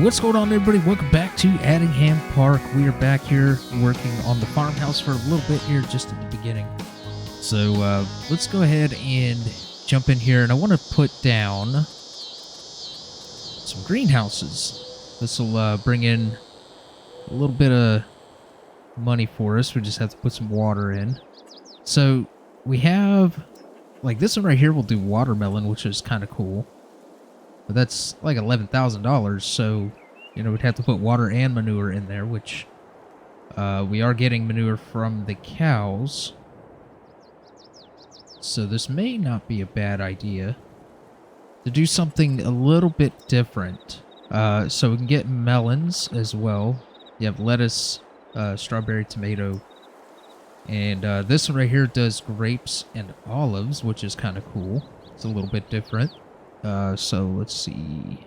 What's going on, everybody? Welcome back to Attingham Park. We are back here working on the farmhouse for a little bit here just at the beginning. So let's go ahead and jump in here, and I want to put down some greenhouses. This will bring in a little bit of money for us. We just have to put some water in. So we have, like, this one right here will do watermelon, which is kind of cool. But that's like $11,000, so, you know, we'd have to put water and manure in there, which we are getting manure from the cows. So this may not be a bad idea to do something a little bit different. So we can get melons as well. You have lettuce, strawberry, tomato, and this one right here does grapes and olives, which is kind of cool. It's a little bit different. So let's see.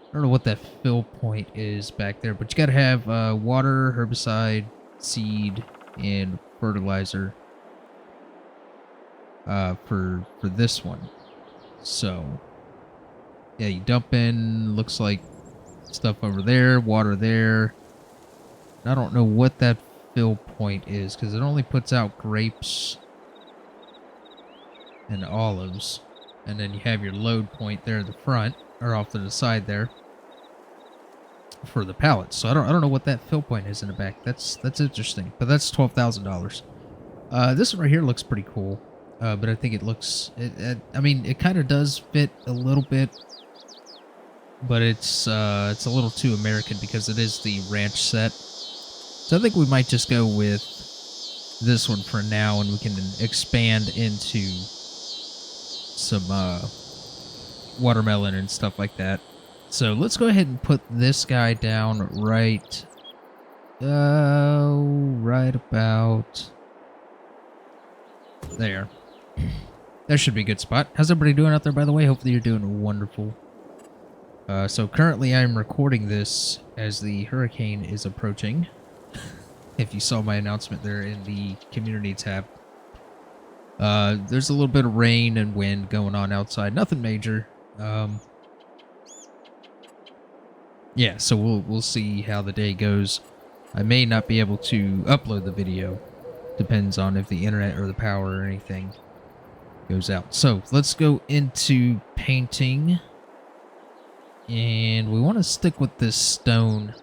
I don't know what that fill point is back there, but you gotta have water, herbicide, seed, and fertilizer for this one. So yeah, you dump in, looks like stuff over there, water there. I don't know what that fill point is because it only puts out grapes and olives. And then you have your load point there at the front, or off to the side there, for the pallets. So I don't know what that fill point is in the back. That's interesting, but that's $12,000. This one right here looks pretty cool, but I think it looks. I mean, it kind of does fit a little bit, but it's a little too American because it is the ranch set. So I think we might just go with this one for now, and we can expand into some watermelon and stuff like that. So let's go ahead and put this guy down right about there. That should be a good spot. How's everybody doing out there, by the way? Hopefully you're doing wonderful. So currently I'm recording this as the hurricane is approaching. If you saw my announcement there in the community tab. There's a little bit of rain and wind going on outside. Nothing major. Yeah, so we'll see how the day goes. I may not be able to upload the video. Depends on if the internet or the power or anything goes out. So let's go into painting. And we want to stick with this stone.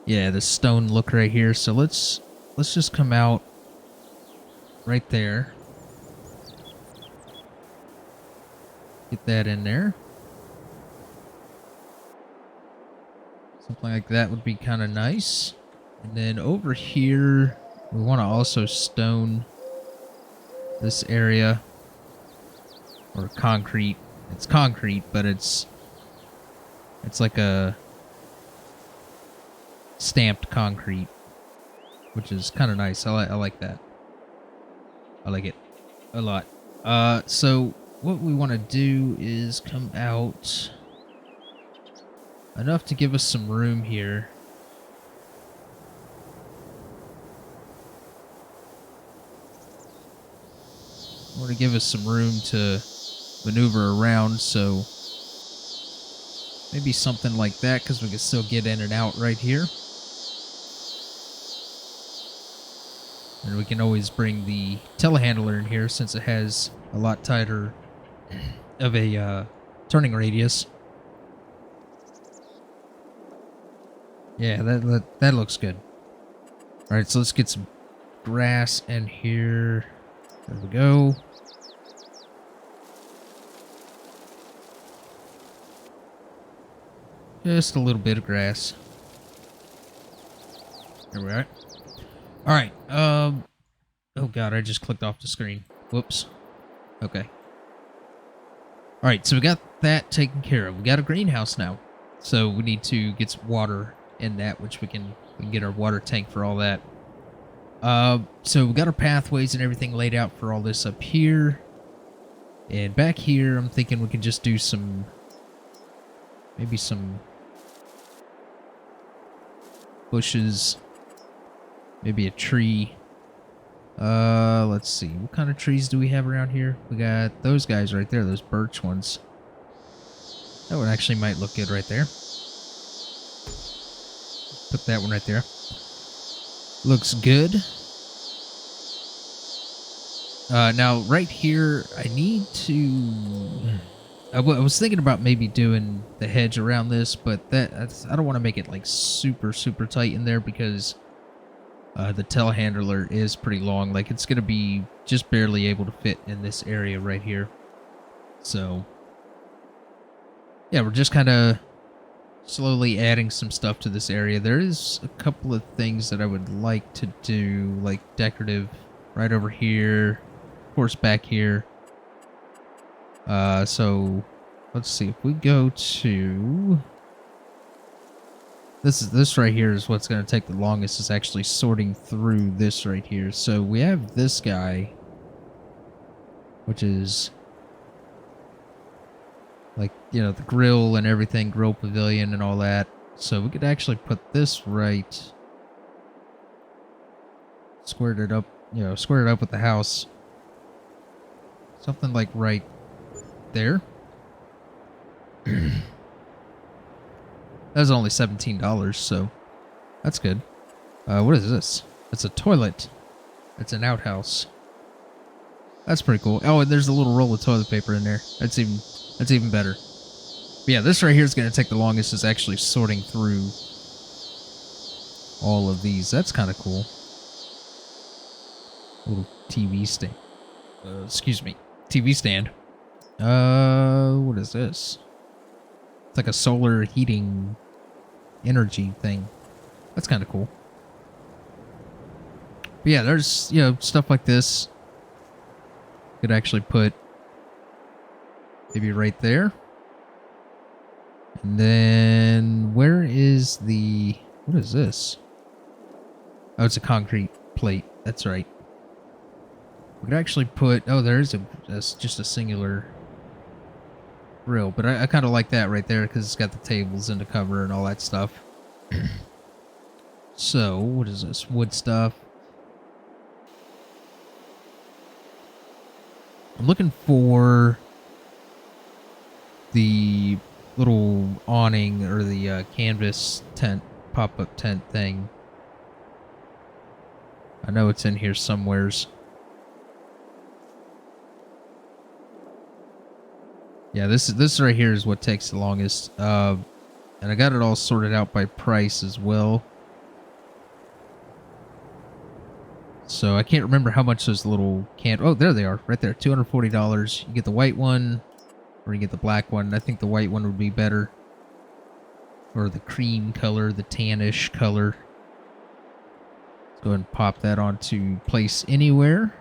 Yeah, the stone look right here. So let's just come out right there. Get that in there. Something like that would be kind of nice. And then over here, we want to also stone this area. Or concrete. It's concrete, but it's like a stamped concrete, which is kind of nice. I like that. I like it a lot. So what we want to do is come out enough to give us some room here. I want to give us some room to maneuver around, so maybe something like that, because we can still get in and out right here. And we can always bring the telehandler in here since it has a lot tighter of a turning radius. Yeah, that looks good. Alright, so let's get some grass in here. There we go. Just a little bit of grass. There we are. Alright, oh god, I just clicked off the screen. Whoops. Okay. Alright, so we got that taken care of. We got a greenhouse now. So we need to get some water in that, which we can get our water tank for all that. So we got our pathways and everything laid out for all this up here. And back here, I'm thinking we can just do some... maybe some bushes. Maybe a tree. Let's see. What kind of trees do we have around here? We got those guys right there, those birch ones. That one actually might look good right there. Put that one right there. Looks good. Now, right here, I need to... I was thinking about maybe doing the hedge around this, but I don't want to make it like super, super tight in there because the telehandler is pretty long. Like, it's going to be just barely able to fit in this area right here. So, yeah, we're just kind of slowly adding some stuff to this area. There is a couple of things that I would like to do, like decorative right over here, of course back here. So let's see, if we go to this right here is what's going to take the longest, is actually sorting through this right here. So we have this guy, which is like, you know, the grill and everything, grill pavilion and all that. So we could actually put this right, squared it up, you know, square it up with the house. Something like right there. That was only $17, so that's good. What is this? It's a toilet. It's an outhouse. That's pretty cool. Oh, and there's a little roll of toilet paper in there. That's even better. But yeah, this right here is going to take the longest, is actually sorting through all of these. That's kind of cool. A little TV stand. Excuse me. TV stand. What is this? It's like a solar heating energy thing. That's kind of cool. But yeah, there's, you know, stuff like this. Could actually put maybe right there. And then where is the, what is this? Oh, it's a concrete plate. That's right. We could actually put, oh, there's just a singular grill, but I kind of like that right there because it's got the tables and the cover and all that stuff. So, what is this? Wood stuff. I'm looking for the little awning or the canvas tent, pop-up tent thing. I know it's in here somewheres. Yeah, this right here is what takes the longest. And I got it all sorted out by price as well. So I can't remember how much those little oh, there they are, right there, $240. You get the white one, or you get the black one. I think the white one would be better. Or the cream color, the tannish color. Let's go ahead and pop that onto place anywhere.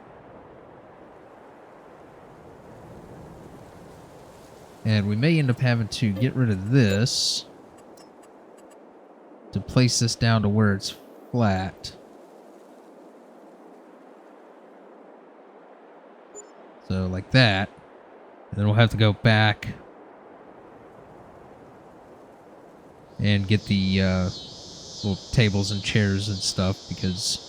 And we may end up having to get rid of this to place this down to where it's flat. So like that. And then we'll have to go back and get the little tables and chairs and stuff because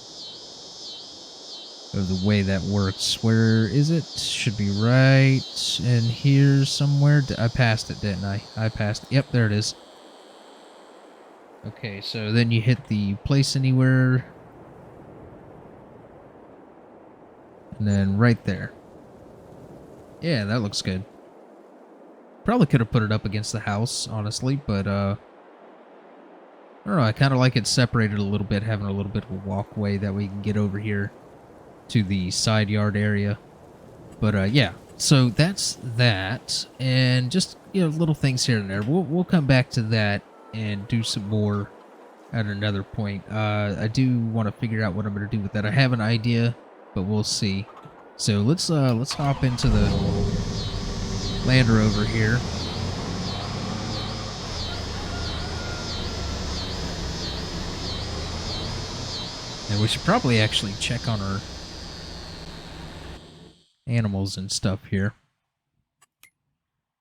of the way that works. Where is it? Should be right in here somewhere. I passed it, didn't I? I passed it. Yep, there it is. Okay, so then you hit the place anywhere. And then right there. Yeah, that looks good. Probably could have put it up against the house, honestly, but I don't know, I kind of like it separated a little bit, having a little bit of a walkway that we can get over here to the side yard area. But yeah, so that's that, and just, you know, little things here and there. We'll come back to that and do some more at another point. I do want to figure out what I'm going to do with that. I have an idea, but we'll see. So let's hop into the Land Rover here. And we should probably actually check on our animals and stuff here.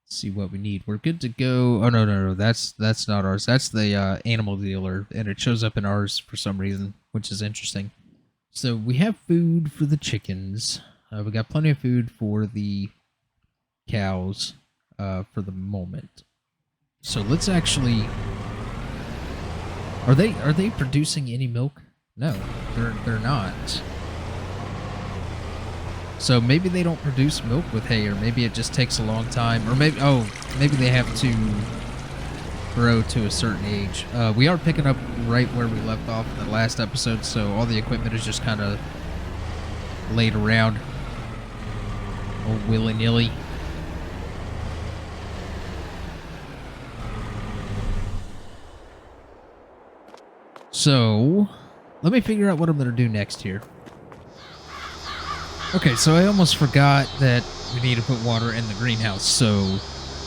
See what we need. We're good to go. Oh no, that's not ours. That's the animal dealer, and it shows up in ours for some reason, which is interesting. So we have food for the chickens. We got plenty of food for the cows for the moment. So let's actually... Are they producing any milk? No, they're not. So maybe they don't produce milk with hay, or maybe it just takes a long time, or maybe maybe they have to grow to a certain age. We are picking up right where we left off in the last episode, so all the equipment is just kind of laid around, all willy-nilly. So, let me figure out what I'm going to do next here. Okay, so I almost forgot that we need to put water in the greenhouse, so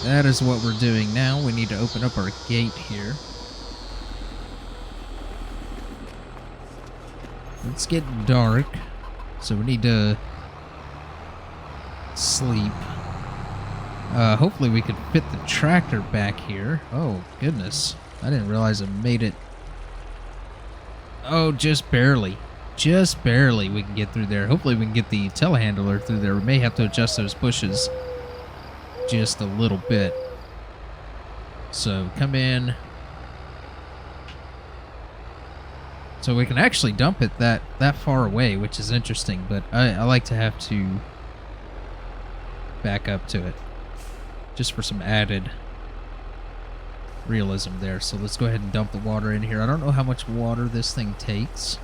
that is what we're doing now. We need to open up our gate here. It's getting dark, so we need to sleep. Hopefully we could fit the tractor back here. Oh, goodness. I didn't realize I made it. Oh, just barely. Just barely we can get through there. Hopefully we can get the telehandler through there. We may have to adjust those bushes just a little bit. So come in. So we can actually dump it that far away, which is interesting, but I like to have to back up to it just for some added realism there. So let's go ahead and dump the water in here. I don't know how much water this thing takes.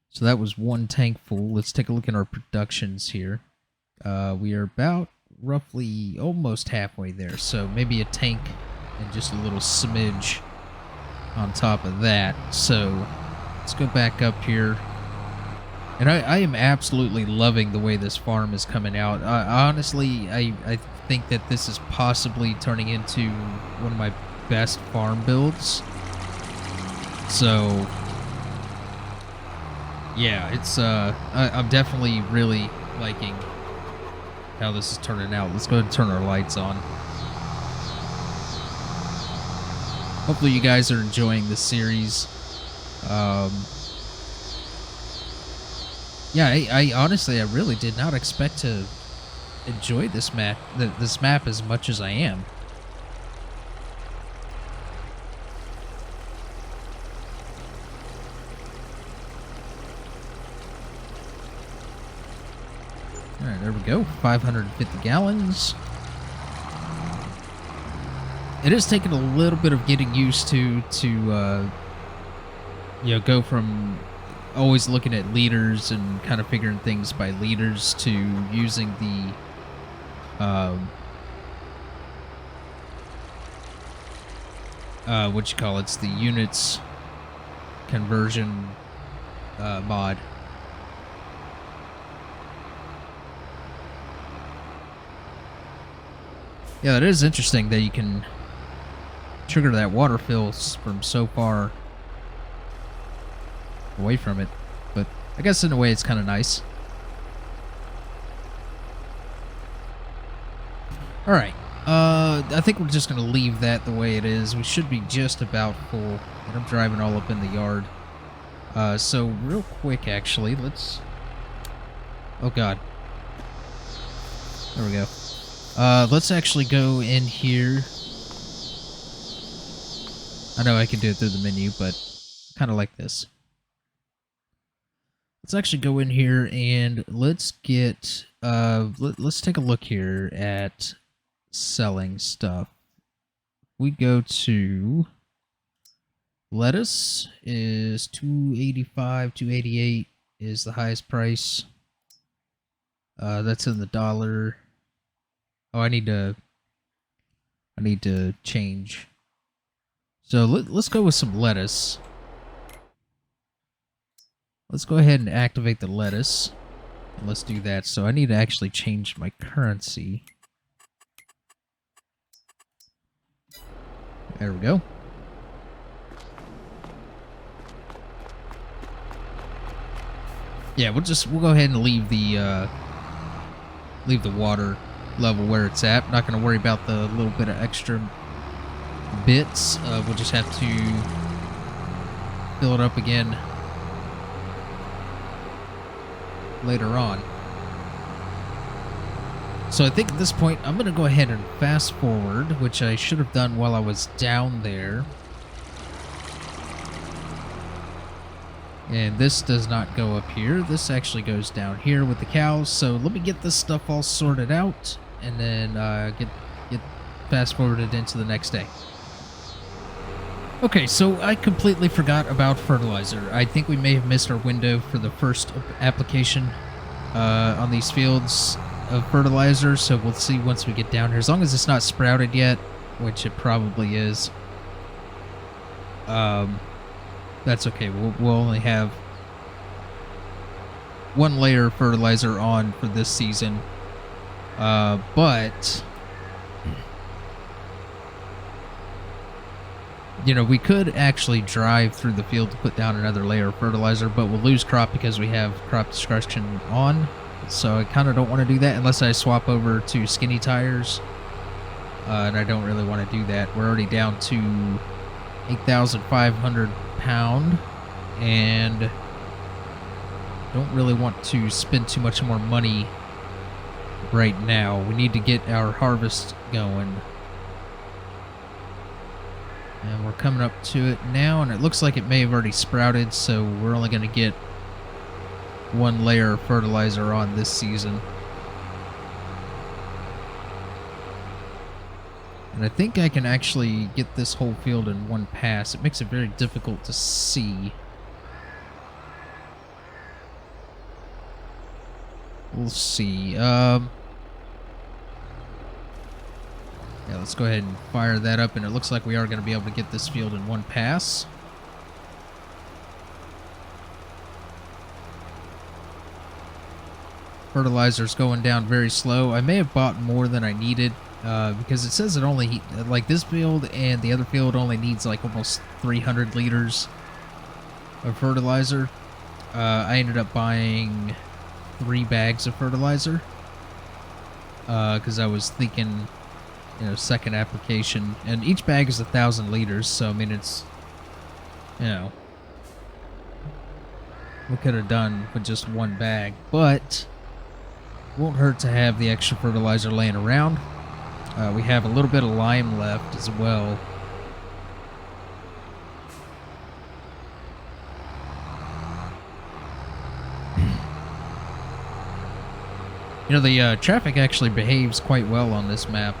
So that was one tank full. Let's take a look at our productions here. We are about roughly almost halfway there. So maybe a tank and just a little smidge on top of that. So let's go back up here. And I am absolutely loving the way this farm is coming out. Honestly, I think that this is possibly turning into one of my best farm builds. So, yeah, it's I'm definitely really liking how this is turning out. Let's go ahead and turn our lights on. Hopefully you guys are enjoying this series. Yeah, I honestly, I really did not expect to enjoy this map as much as I am. All right, there we go. 550 gallons. It is taking a little bit of getting used to you know, go from always looking at liters and kind of figuring things by liters to using the what you call it's the units conversion mod. Yeah, it is interesting that you can trigger that water fill from so far away from it, but I guess in a way it's kind of nice. All right, I think we're just gonna leave that the way it is. We should be just about full, and I'm driving all up in the yard. So real quick, actually, let's. Oh God. There we go. Let's actually go in here. I know I can do it through the menu, but kind of like this. Let's actually go in here and let's get, let's take a look here at selling stuff. We go to lettuce is $2.85, $2.88 is the highest price. That's in the dollar. Oh, I need to change. So let's go with some lettuce. Let's go ahead and activate the lettuce. And let's do that. So I need to actually change my currency. There we go. Yeah, we'll go ahead and leave the water level where it's at. Not going to worry about the little bit of extra bits. We'll just have to fill it up again later on. So I think at this point, I'm going to go ahead and fast forward, which I should have done while I was down there. And this does not go up here. This actually goes down here with the cows. So let me get this stuff all sorted out, and then get fast forwarded into the next day. Okay, so I completely forgot about fertilizer. I think we may have missed our window for the first application on these fields of fertilizer, so we'll see once we get down here. As long as it's not sprouted yet, which it probably is, that's okay. We'll only have one layer of fertilizer on for this season, but you know, we could actually drive through the field to put down another layer of fertilizer, but we'll lose crop because we have crop destruction on. So I kind of don't want to do that unless I swap over to skinny tires. And I don't really want to do that. We're already down to 8,500 pound. And don't really want to spend too much more money right now. We need to get our harvest going. And we're coming up to it now, and it looks like it may have already sprouted, so we're only going to get one layer of fertilizer on this season. And I think I can actually get this whole field in one pass. It makes it very difficult to see. We'll see. Yeah, let's go ahead and fire that up, and it looks like we are going to be able to get this field in one pass. Fertilizer's going down very slow. I may have bought more than I needed because it says it only, like this field and the other field only needs like almost 300 liters of fertilizer. I ended up buying 3 bags of fertilizer because I was thinking, you know, second application, and each bag is 1,000 liters, so I mean, it's, you know, we could have done with just one bag, but won't hurt to have the extra fertilizer laying around. We have a little bit of lime left as well. You know, the traffic actually behaves quite well on this map.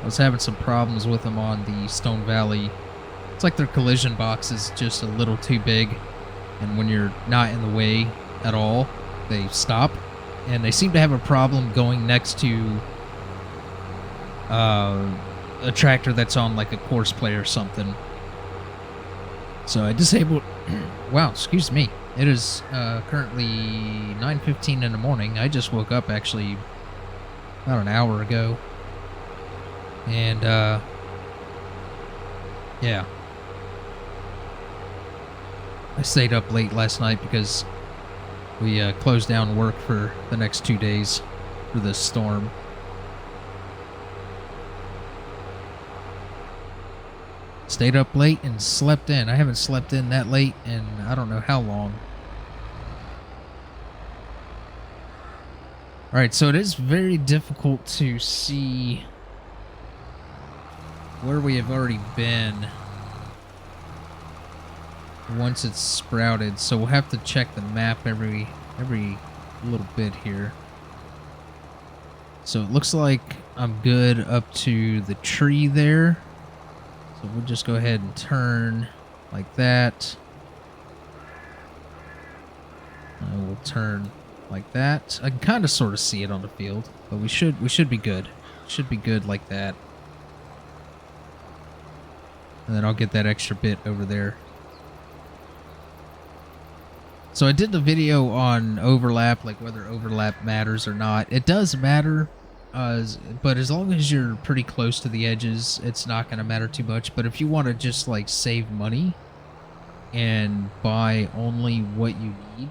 I was having some problems with them on the Stone Valley. It's like their collision box is just a little too big, and when you're not in the way at all, they stop. And they seem to have a problem going next to a tractor that's on like a course play or something. So I disabled... Wow, excuse me. It is currently 9:15 in the morning. I just woke up actually about an hour ago. And, yeah. I stayed up late last night because we closed down work for the next 2 days for this storm. Stayed up late and slept in. I haven't slept in that late in I don't know how long. Alright, so it is very difficult to see where we have already been once it's sprouted, so we'll have to check the map every little bit here. So it looks like I'm good up to the tree there, so we'll just go ahead and turn like that, and we'll turn like that. I can kind of sort of see it on the field, but we should be good. Should be good like that. And then I'll get that extra bit over there. So I did the video on overlap, like whether overlap matters or not. It does matter, but as long as you're pretty close to the edges, it's not going to matter too much. But if you want to just like save money and buy only what you need,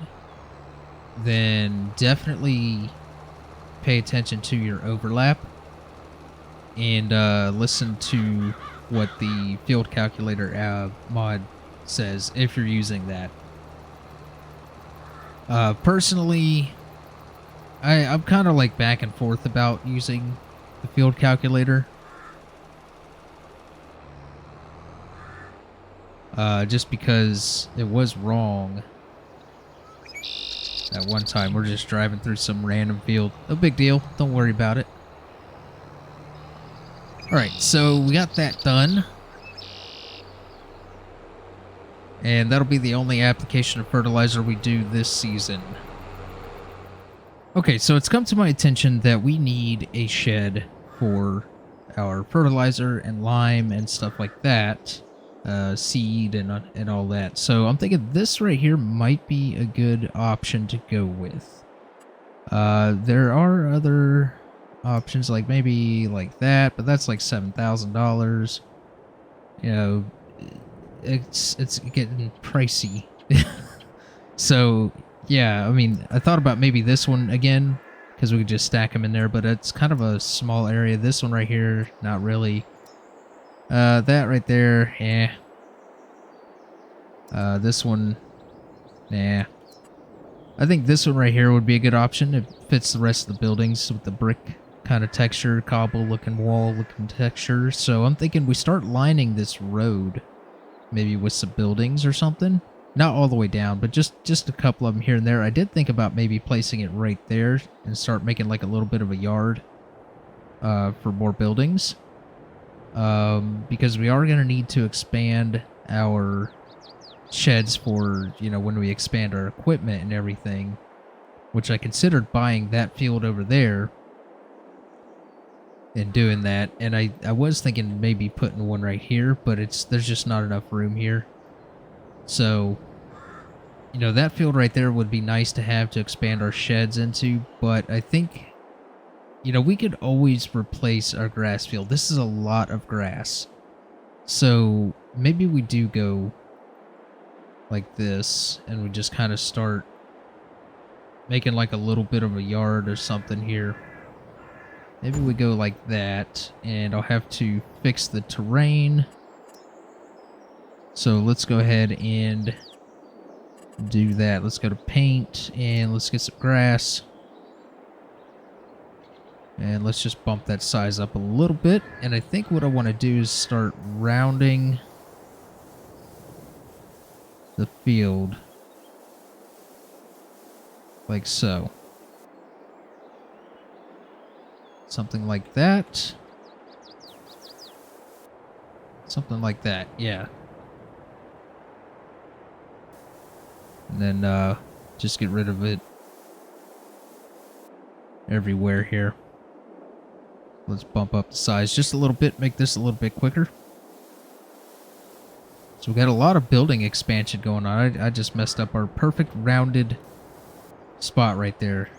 then definitely pay attention to your overlap and listen to what the field calculator mod says if you're using that. Personally, I'm kind of like back and forth about using the field calculator. Just because it was wrong at one time. We're just driving through some random field. No big deal. Don't worry about it. Alright, so we got that done. And that'll be the only application of fertilizer we do this season. Okay, so it's come to my attention that we need a shed for our fertilizer and lime and stuff like that. Seed and all that. So I'm thinking this right here might be a good option to go with. There are other options, like maybe like that, but that's like $7,000. You know, it's getting pricey. So yeah, I mean, I thought about maybe this one again because we could just stack them in there, but it's kind of a small area. This one right here, not really. That right there, eh. This one, nah. I think this one right here would be a good option. It fits the rest of the buildings with the brick kind of texture, cobble looking wall looking texture. So I'm thinking we start lining this road, maybe with some buildings or something. Not all the way down, but just a couple of them here and there. I did think about maybe placing it right there and start making like a little bit of a yard for more buildings. Because we are going to need to expand our sheds for, you know, when we expand our equipment and everything, which I considered buying that field over there and doing that. And I was thinking maybe putting one right here, but there's just not enough room here. So, you know, that field right there would be nice to have to expand our sheds into, but I think, you know, we could always replace our grass field. This is a lot of grass. So maybe we do go like this and we just kind of start making like a little bit of a yard or something here. Maybe we go like that, and I'll have to fix the terrain. So let's go ahead and do that. Let's go to paint and let's get some grass. And let's just bump that size up a little bit. And I think what I want to do is start rounding the field like so. Something like that. Something like that, yeah. And then just get rid of it everywhere here. Let's bump up the size just a little bit, make this a little bit quicker. So we got a lot of building expansion going on. I just messed up our perfect rounded spot right there.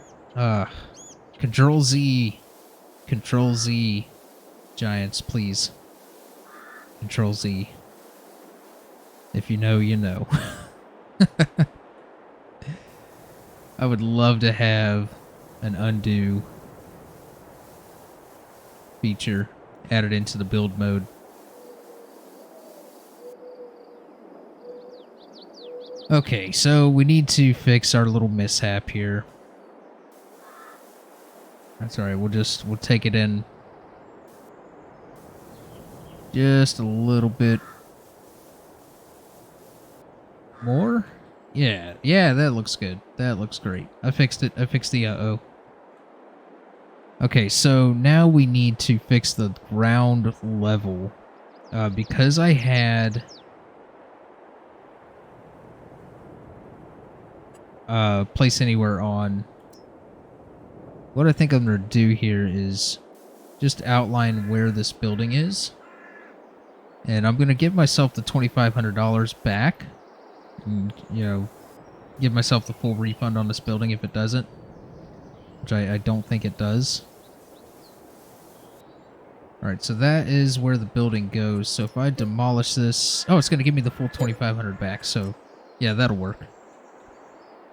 Control Z. Control Z. Giants, please. Control Z. If you know, you know. I would love to have an undo feature added into the build mode. Okay, so we need to fix our little mishap here. That's alright, we'll take it in just a little bit more. Yeah, that looks good. That looks great. I fixed it. I fixed the uh-oh. Okay, so now we need to fix the ground level. Because I had place anywhere on, what I think I'm going to do here is just outline where this building is. And I'm going to give myself the $2,500 back. And, you know, give myself the full refund on this building if it doesn't. Which I don't think it does. Alright, so that is where the building goes. So if I demolish this... Oh, it's going to give me the full $2,500 back. So, yeah, that'll work.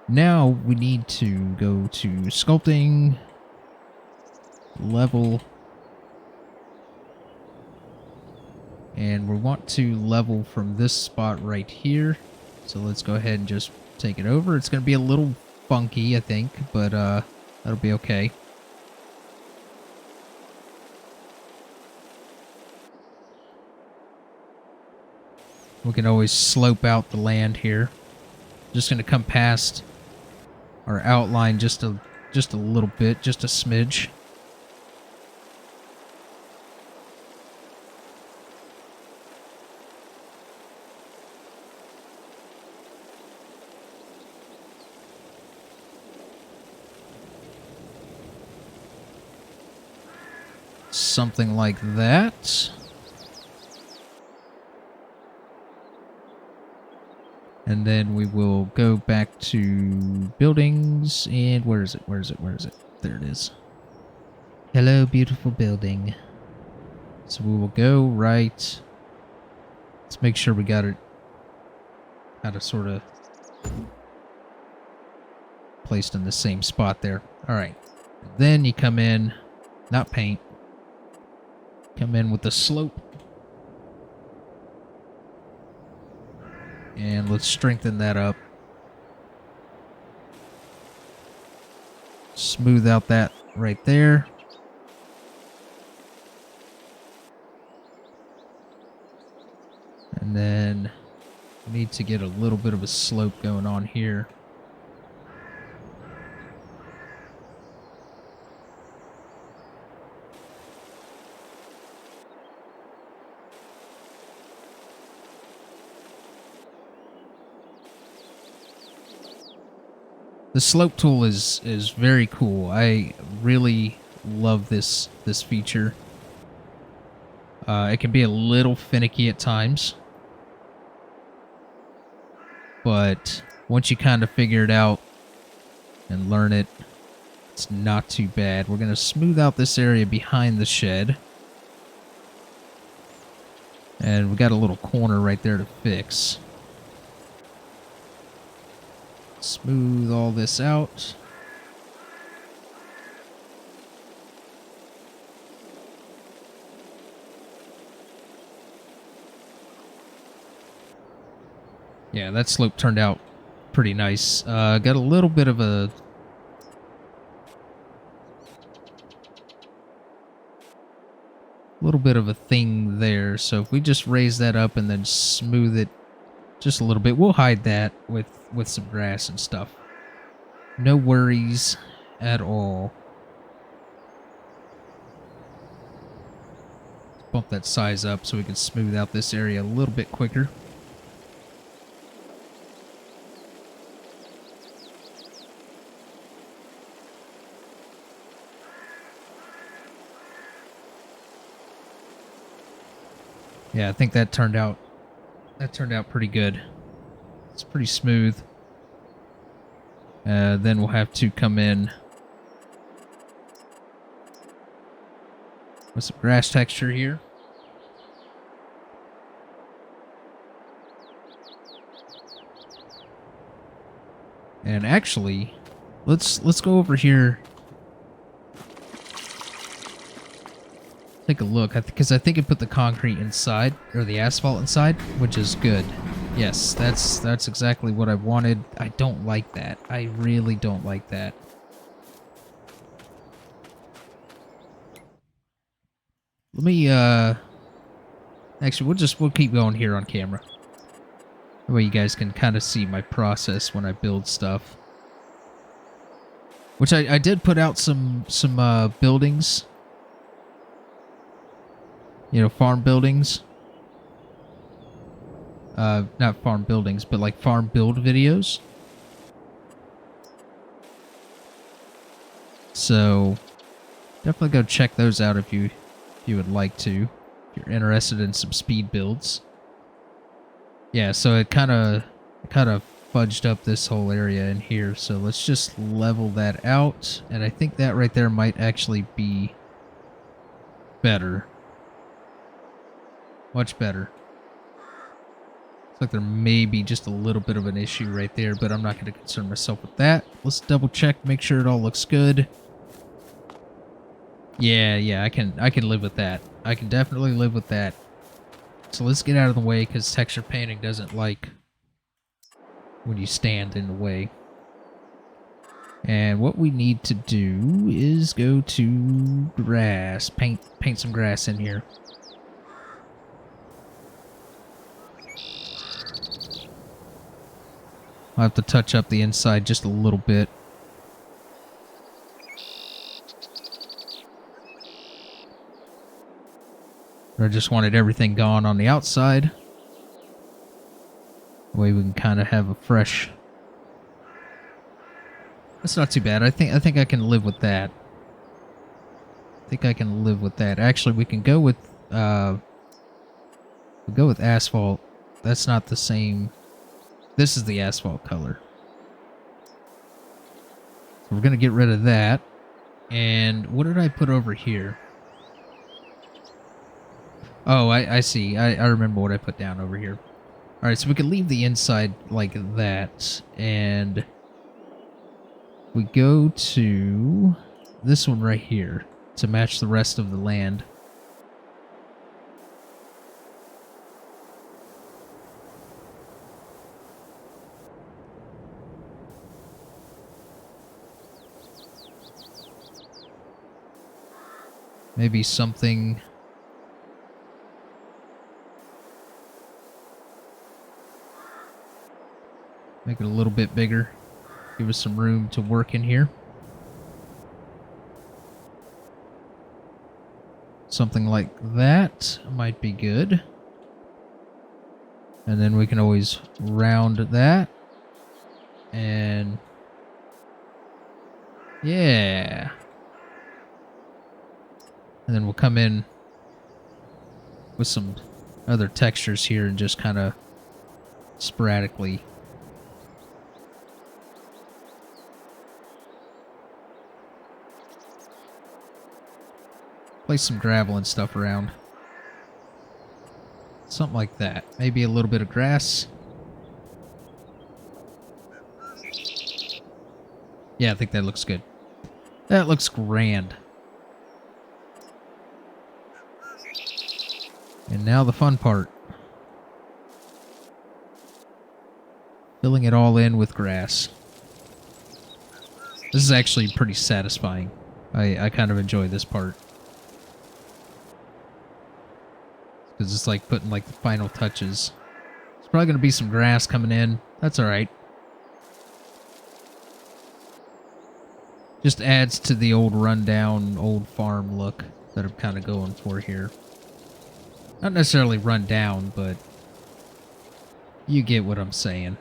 Now we need to go to sculpting, level, and we want to level from this spot right here. So let's go ahead and just take it over. It's going to be a little funky, I think, but That'll be okay. We can always slope out the land here. Just going to come past our outline just a little bit, just a smidge. Something like that. And then we will go back to buildings, and where is it? Where is it? Where is it? There it is. Hello, beautiful building. So we will go right. Let's make sure we got it kind of sort of placed in the same spot there. All right. Then you come in, not paint. Come in with the slope. And let's strengthen that up. Smooth out that right there. And then we need to get a little bit of a slope going on here. The slope tool is very cool. I really love this feature. It can be a little finicky at times, but once you kind of figure it out and learn it, it's not too bad. We're going to smooth out this area behind the shed. And we got a little corner right there to fix. Smooth all this out. Yeah, that slope turned out pretty nice. Got a little bit of a thing there. So if we just raise that up and then smooth it just a little bit, we'll hide that with some grass and stuff. No worries at all. Let's bump that size up so we can smooth out this area a little bit quicker. Yeah, I think that turned out pretty good. It's pretty smooth. Then we'll have to come in with some grass texture here. And actually, let's go over here. Take a look, because I think it put the concrete inside, or the asphalt inside, which is good. Yes, that's exactly what I wanted. I don't like that. I really don't like that. Let me, actually, we'll keep going here on camera. That way you guys can kind of see my process when I build stuff. Which I did put out some buildings. You know, farm buildings. Not farm buildings, but like farm build videos. So, definitely go check those out if you would like to. If you're interested in some speed builds. Yeah, so it kind of fudged up this whole area in here. So let's just level that out. And I think that right there might actually be better. Much better. Looks like there may be just a little bit of an issue right there, but I'm not going to concern myself with that. Let's double check, make sure it all looks good. Yeah, I can live with that. I can definitely live with that. So let's get out of the way, because texture painting doesn't like when you stand in the way. And what we need to do is go to grass. Paint some grass in here. I'll have to touch up the inside just a little bit. I just wanted everything gone on the outside. That way we can kind of have a fresh... That's not too bad. I think I can live with that. I think I can live with that. Actually, we can go with we'll go with asphalt. That's not the same. This is the asphalt color. So we're gonna get rid of that. And what did I put over here? Oh, I see. I remember what I put down over here. All right, so we can leave the inside like that, and we go to this one right here to match the rest of the land. Maybe something... Make it a little bit bigger. Give us some room to work in here. Something like that might be good. And then we can always round that. And... yeah. And then we'll come in with some other textures here and just kind of sporadically place some gravel and stuff around. Something like that. Maybe a little bit of grass. Yeah, I think that looks good. That looks grand. And now the fun part. Filling it all in with grass. This is actually pretty satisfying. I kind of enjoy this part. Because it's like putting like the final touches. There's probably going to be some grass coming in. That's alright. Just adds to the old rundown, old farm look that I'm kind of going for here. Not necessarily run down, but you get what I'm saying.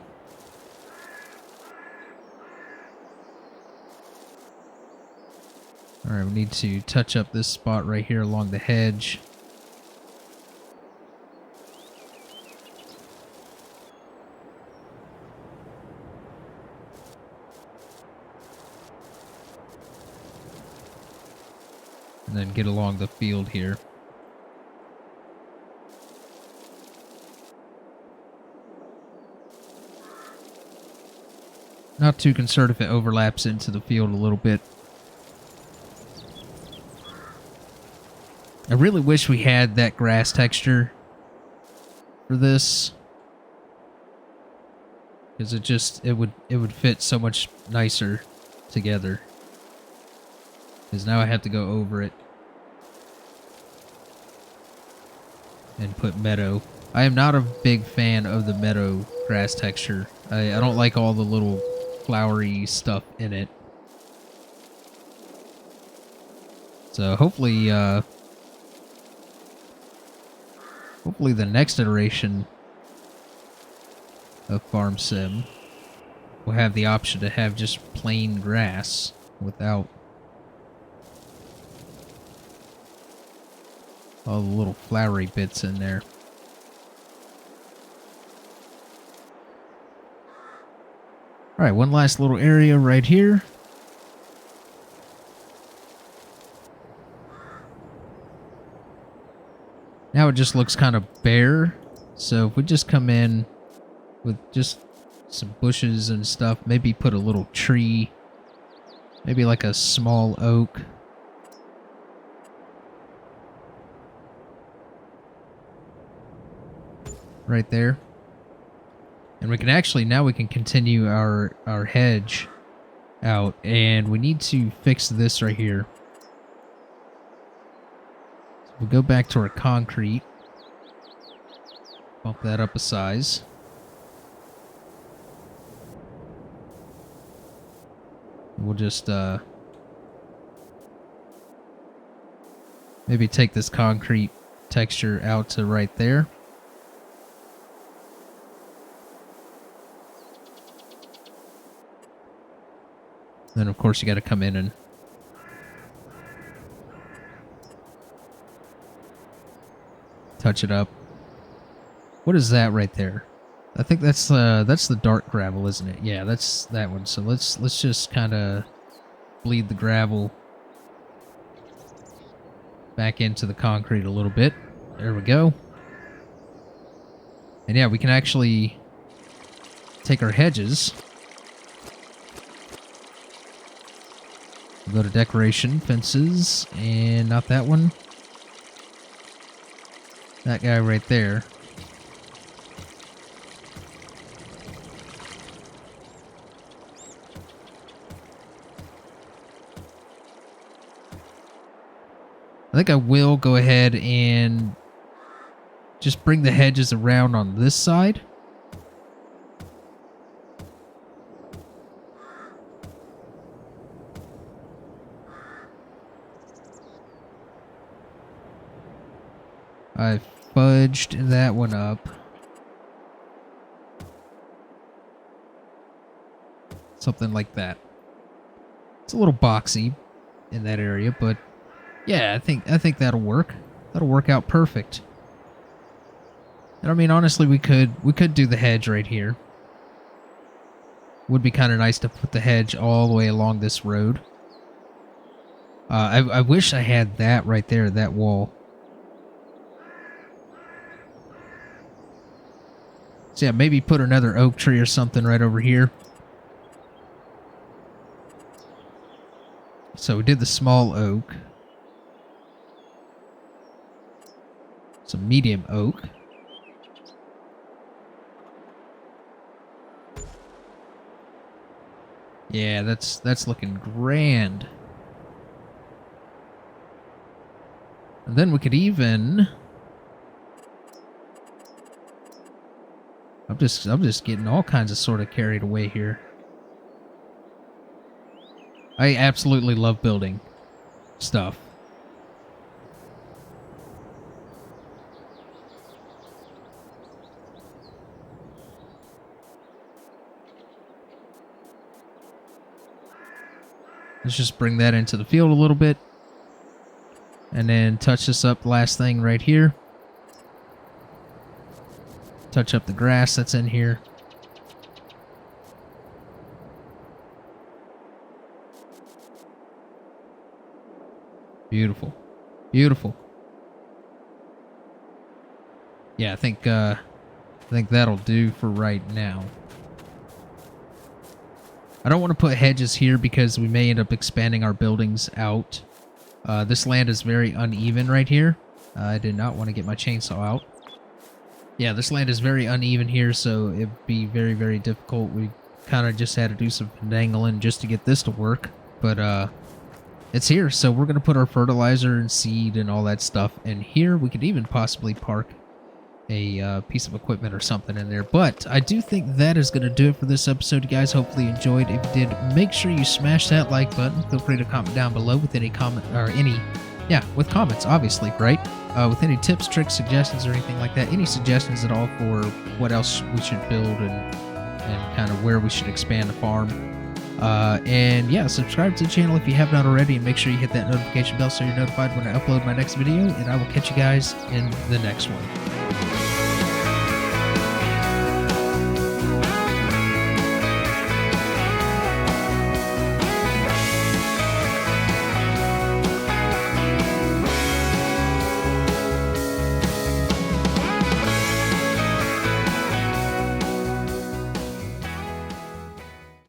Alright, we need to touch up this spot right here along the hedge. And then get along the field here. Not too concerned if it overlaps into the field a little bit. I really wish we had that grass texture for this. Because it would fit so much nicer together. Because now I have to go over it and put meadow. I am not a big fan of the meadow grass texture. I don't like all the little flowery stuff in it. So hopefully the next iteration of Farm Sim will have the option to have just plain grass without all the little flowery bits in there. Alright, one last little area right here. Now it just looks kind of bare. So if we just come in with just some bushes and stuff, maybe put a little tree, maybe like a small oak. Right there. And we can actually, now we can continue our hedge out, and we need to fix this right here. So we'll go back to our concrete. Bump that up a size. We'll just maybe take this concrete texture out to right there. Then of course you got to come in and touch it up. What is that right there? I think that's the dark gravel, isn't it? Yeah, that's that one. So let's just kind of bleed the gravel back into the concrete a little bit. There we go. And yeah, we can actually take our hedges. We'll go to decoration, fences, and not that one. That guy right there. I think I will go ahead and just bring the hedges around on this side. I fudged that one up. Something like that. It's a little boxy in that area, but yeah, I think that'll work. That'll work out perfect. And I mean, honestly, we could do the hedge right here. Would be kind of nice to put the hedge all the way along this road. I wish I had that right there, that wall. So yeah, maybe put another oak tree or something right over here. So we did the small oak. Some medium oak. Yeah, that's looking grand. And then we could even... I'm just getting all kinds of sort of carried away here. I absolutely love building stuff. Let's just bring that into the field a little bit. And then touch this up, last thing right here. Touch up the grass that's in here. Beautiful. Beautiful. Yeah, I think that'll do for right now. I don't want to put hedges here because we may end up expanding our buildings out. This land is very uneven right here. I did not want to get my chainsaw out. Yeah, this land is very uneven here, so it'd be very, very difficult. We kind of just had to do some finagling just to get this to work. But it's here, so we're going to put our fertilizer and seed and all that stuff in here. We could even possibly park a piece of equipment or something in there. But I do think that is going to do it for this episode, you guys. Hopefully you enjoyed. If you did, make sure you smash that like button. Feel free to comment down below with any comment or with comments, obviously, right? With any tips, tricks, suggestions, or anything like that. Any suggestions at all for what else we should build and kind of where we should expand the farm. And yeah, subscribe to the channel if you have not already, and make sure you hit that notification bell so you're notified when I upload my next video, and I will catch you guys in the next one.